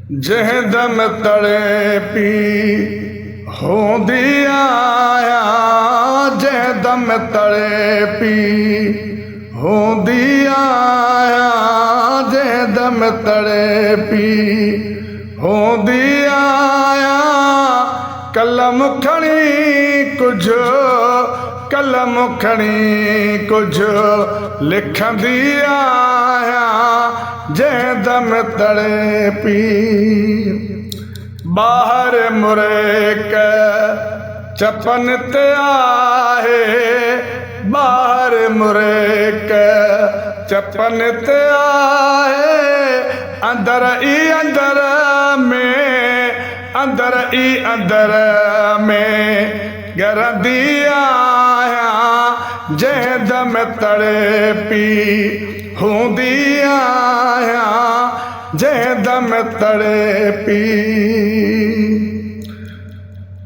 जहदम तड़े पी होंदी आया, जहदम तड़े पी होंदी आया, जहदम तड़े पी होंदी आया। कलम खणी कुछ कलम खणी कुछ लिखंदी आया, जहदम तड़े पी। बाहर मुरे के चपन ते आहे, बाहर मुरे के चपन ते आहे। अंदर ई अंदर में, अंदर ई अंदर में गरदी आया, जहदम तड़े पी होंदी आया, जहदम तड़े पी।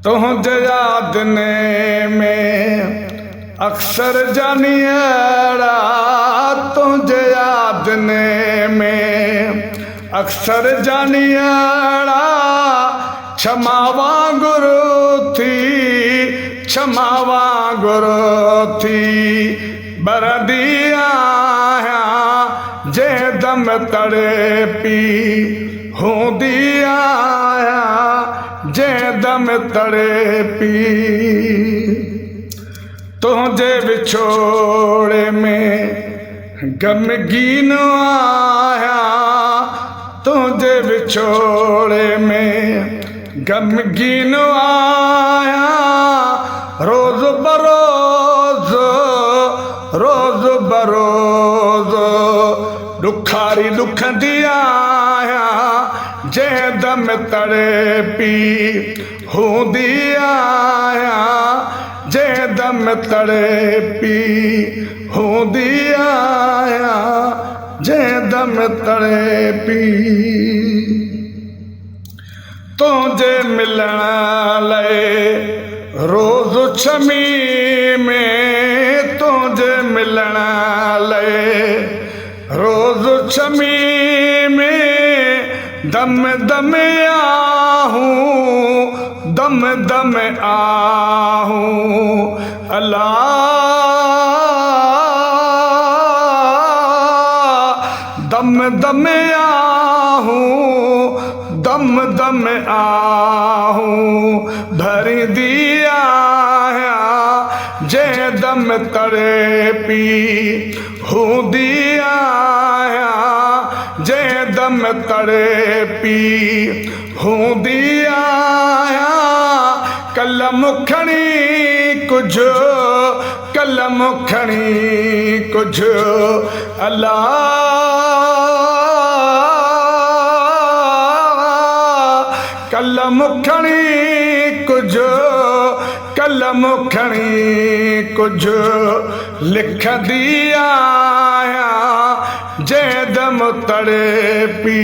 तुझे याद ने में अक्सर जानियड़ा, तुझे याद ने में अक्सर जानियड़ा। क्षमावा गुरु थी, क्षमावा गुरु थी बरदी आया, जहदम तड़े पी होंदी आया, जहदम तड़े पी। तुझे विछोड़े में गमगीन आया, तुझे विछोड़े में गमगीन आया। रोज बरोज, रोज बरोज दुखारी दुख दिया आया, जहदम तड़े पी होंदी आया, जहदम तड़े पी होंदी आया, जहदम तड़े पी। तुझे मिलण लए रोज छमी में, तुझे मिलण लए रोज छमी में। दम दम आहूं, दम दम आहूं अल्लाह, दम दम आहूं, दम दम आहूं भरी दिया, जहदम तड़े पी होंदी आया, जहदम तड़े पी होंदी आया। कलम खणी कुछ, कलम खणी कुछ अल्लाह, कलम खणी कुछ, कलम खणी कुछ लिखंदी आया, जहदम तड़े पी।